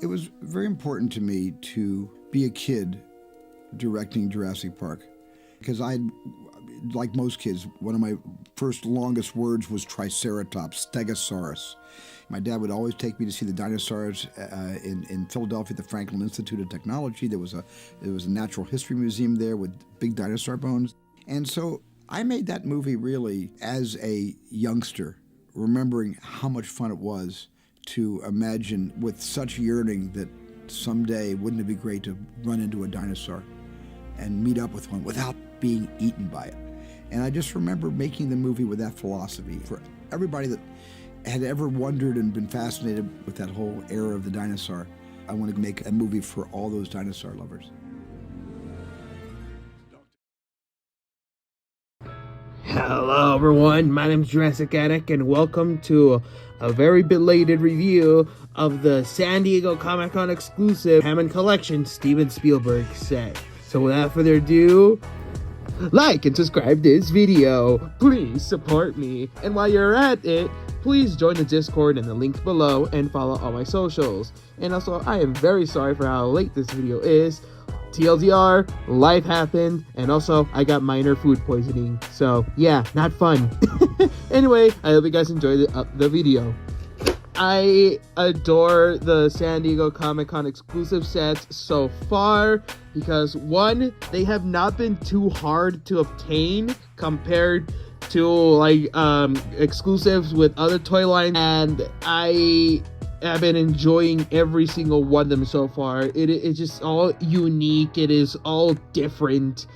It was very important to me to be a kid directing Jurassic Park because like most kids, one of my first longest words was Triceratops, Stegosaurus. My dad would always take me to see the dinosaurs in Philadelphia, the Franklin Institute of Technology. There was a natural history museum there with big dinosaur bones. And so I made that movie really as a youngster, remembering how much fun it was to imagine with such yearning that someday wouldn't it be great to run into a dinosaur and meet up with one without being eaten by it. And I just remember making the movie with that philosophy. For everybody that had ever wondered and been fascinated with that whole era of the dinosaur, I want to make a movie for all those dinosaur lovers. Hello everyone, my name is Jurassic Addict and welcome to a very belated review of the San Diego Comic-Con exclusive Hammond Collection Steven Spielberg set. So without further ado, like and subscribe this video. Please support me. And while you're at it, please join the Discord in the link below and follow all my socials. And also, I am very sorry for how late this video is. TLDR, life happened, and also I got minor food poisoning. So yeah, not fun. Anyway, I hope you guys enjoyed the video. I adore the San Diego Comic-Con exclusive sets so far because one, they have not been too hard to obtain compared to like exclusives with other toy lines, and I've been enjoying every single one of them so far. It's just all unique. It is all different.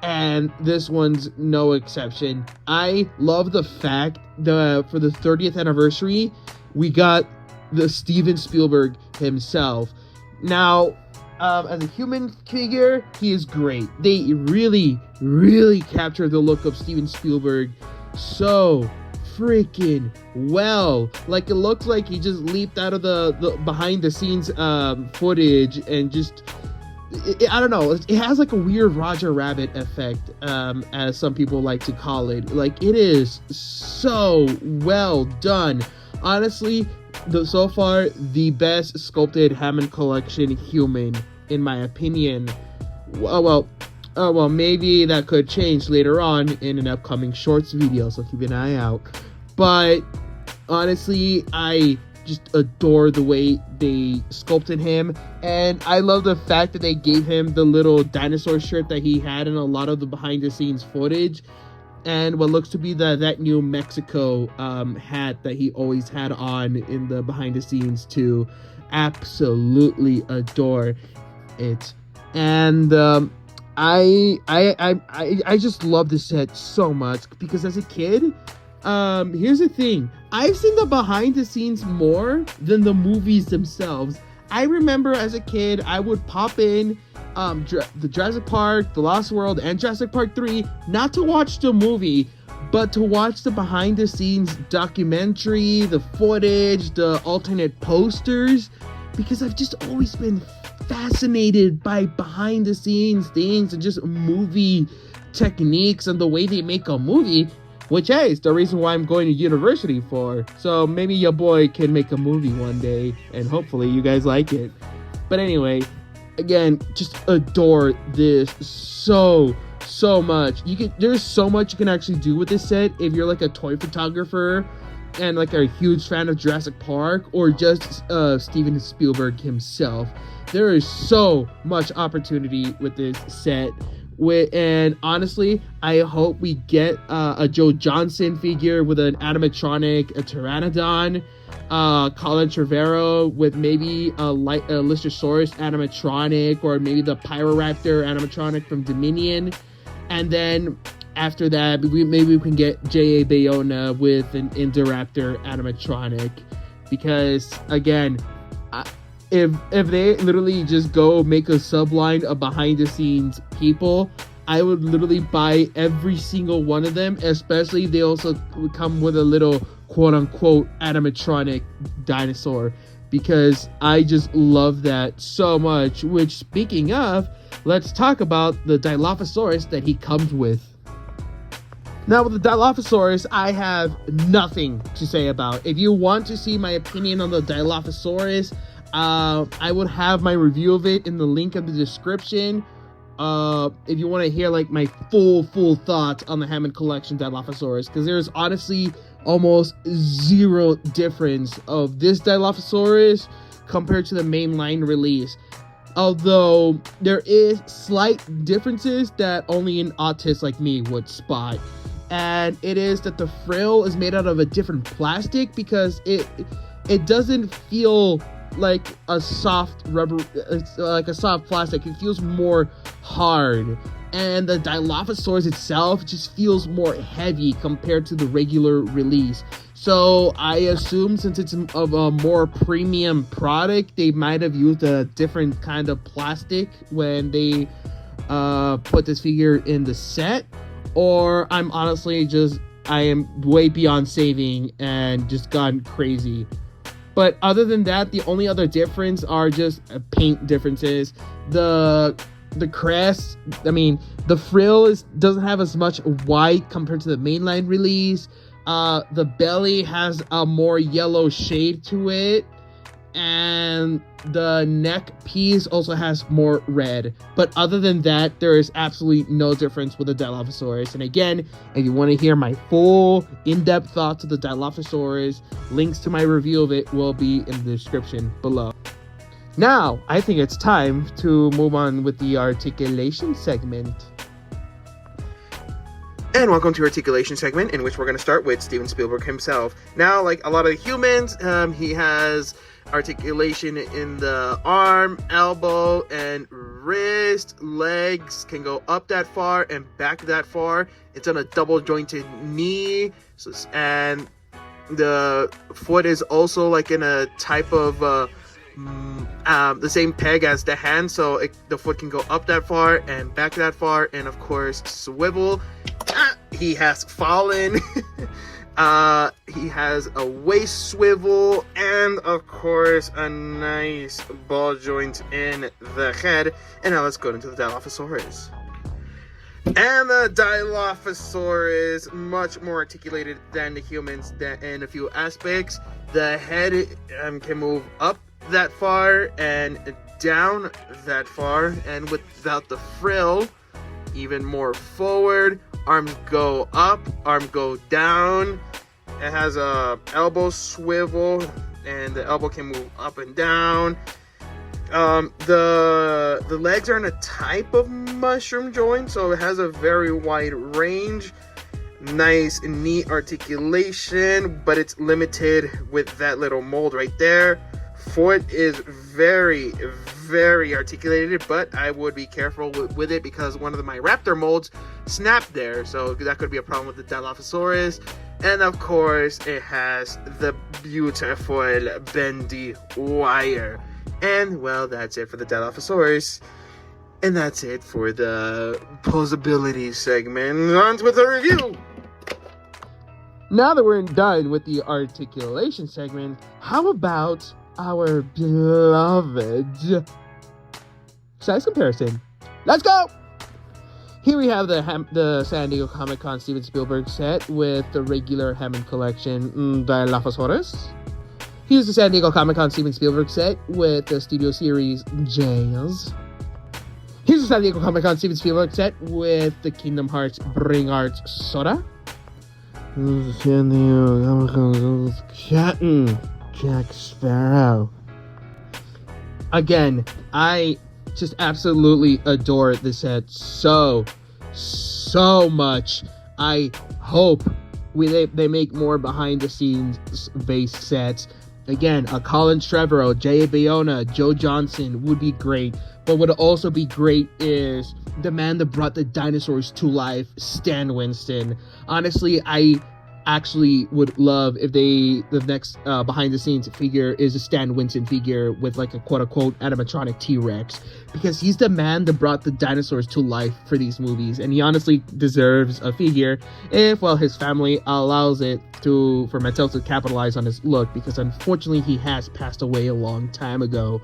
And this one's no exception. I love the fact that for the 30th anniversary, we got the Steven Spielberg himself. Now, as a human figure, he is great. They really, really captured the look of Steven Spielberg so freaking well. Like, it looks like he just leaped out of the behind the scenes footage and just I don't know, it has like a weird Roger Rabbit effect, as some people like to call it. Like, it is so well done. Honestly, so far the best sculpted Hammond Collection human, in my opinion. Well, maybe that could change later on in an upcoming shorts video, so keep an eye out. But honestly, I just adore the way they sculpted him, and I love the fact that they gave him the little dinosaur shirt that he had in a lot of the behind the scenes footage, and what looks to be that New Mexico hat that he always had on in the behind the scenes too. Absolutely adore it. And I just love this set so much because as a kid, here's the thing, I've seen the behind the scenes more than the movies themselves. I remember as a kid, I would pop in the Jurassic Park, The Lost World, and Jurassic Park 3, not to watch the movie, but to watch the behind the scenes documentary, the footage, the alternate posters, because I've just always been fascinated by behind the scenes things and just movie techniques and the way they make a movie, which is the reason why I'm going to university for. So maybe your boy can make a movie one day and hopefully you guys like it. But anyway, again, just adore this so much. There's so much you can actually do with this set if you're like a toy photographer and like a huge fan of Jurassic Park or just Steven Spielberg himself. There is so much opportunity with this set. And honestly, I hope we get a Joe Johnson figure with an animatronic, a Pteranodon, Colin Trevorrow with maybe a Dilophasaurus animatronic, or maybe the Pyroraptor animatronic from Dominion. And then after that, maybe we can get J.A. Bayona with an Indoraptor animatronic. Because again, if they literally just go make a subline of behind the scenes people, I would literally buy every single one of them, especially if they also come with a little quote unquote animatronic dinosaur, because I just love that so much. Which, speaking of, let's talk about the Dilophasaurus that he comes with. Now, with the Dilophasaurus, I have nothing to say about. If you want to see my opinion on the Dilophasaurus, I would have my review of it in the link of the description. If you want to hear like my full thoughts on the Hammond collection Dilophasaurus, because there's honestly almost zero difference of this Dilophasaurus compared to the mainline release. Although there is slight differences that only an autist like me would spot. And it is that the frill is made out of a different plastic, because it doesn't feel like a soft rubber, like a soft plastic. It feels more hard. And the Dilophasaurus itself just feels more heavy compared to the regular release. So I assume, since it's of a more premium product, they might have used a different kind of plastic when they put this figure in the set. Or I'm honestly I am way beyond saving and just gone crazy. But other than that, the only other difference are just paint differences. The crest, I mean, the frill doesn't have as much white compared to the mainline release. The belly has a more yellow shade to it, and the neck piece also has more red. But other than that, there is absolutely no difference with the Dilophasaurus. And again, if you want to hear my full in-depth thoughts of the Dilophasaurus, links to my review of it will be in the description below. Now, I think it's time to move on with the articulation segment. And welcome to Articulation segment, in which we're going to start with Steven Spielberg himself. Now, like a lot of humans, he has articulation in the arm, elbow, and wrist. Legs can go up that far and back that far. It's on a double jointed knee, and the foot is also like in a type of the same peg as the hand, so the foot can go up that far and back that far, and of course swivel. He has fallen. He has a waist swivel, and of course a nice ball joint in the head. And now let's go into the Dilophasaurus. And the Dilophasaurus, much more articulated than the humans in a few aspects. The head can move up that far and down that far, and without the frill, even more forward. Arms go up, arm go down. It has a elbow swivel, and the elbow can move up and down. The legs are in a type of mushroom joint, so it has a very wide range. Nice neat articulation, but it's limited with that little mold right there. Foot is very articulated, but I would be careful with it, because one of my raptor molds snapped there, so that could be a problem with the Dilophasaurus. And of course, it has the beautiful bendy wire. And well, that's it for the Dilophasaurus, and that's it for the posability segment. On with the review. Now that we're done with the articulation segment, how about our beloved size comparison? Let's go! Here we have the San Diego Comic-Con Steven Spielberg set with the regular Hammond collection Dilophasaurus. Here's the San Diego Comic-Con Steven Spielberg set with the Studio Series Jazz. Here's the San Diego Comic-Con Steven Spielberg set with the Kingdom Hearts Bring Arts Soda. Here's the San Diego Comic-Con Captain Jack Sparrow. Again, I just absolutely adore this set so much. I hope they make more behind the scenes based sets. Again, a Colin Trevorrow, Jay Bayona, Joe Johnson would be great. But what would also be great is the man that brought the dinosaurs to life, Stan Winston. Honestly, I actually would love if the next behind the scenes figure is a Stan Winston figure with like a quote-unquote animatronic T-Rex, because he's the man that brought the dinosaurs to life for these movies, and he honestly deserves a figure if, well, his family allows it for Mattel to capitalize on his look, because unfortunately he has passed away a long time ago.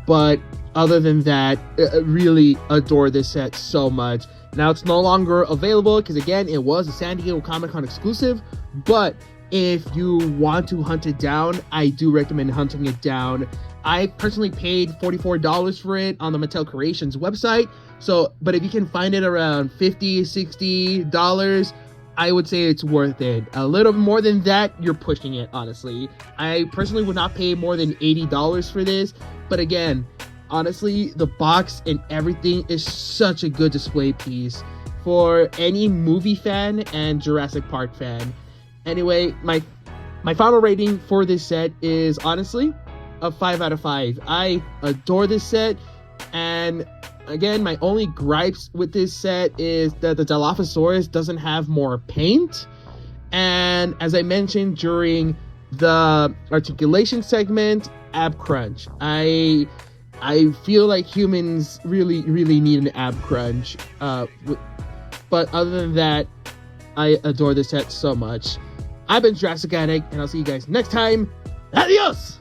But other than that, I really adore this set so much. Now it's no longer available because, again, it was a San Diego Comic-Con exclusive, but if you want to hunt it down, I do recommend hunting it down. I personally paid $44 for it on the Mattel Creations website. So, but if you can find it around $50, $60, I would say it's worth it. A little more than that, you're pushing it, honestly. I personally would not pay more than $80 for this. But again, honestly, the box and everything is such a good display piece for any movie fan and Jurassic Park fan. Anyway, my final rating for this set is honestly a 5 out of 5. I adore this set, and again, my only gripes with this set is that the Dilophasaurus doesn't have more paint, and as I mentioned during the articulation segment, ab crunch. I feel like humans really need an ab crunch, but other than that, I adore this set so much. I've been Jurassic Addict, and I'll see you guys next time. Adios!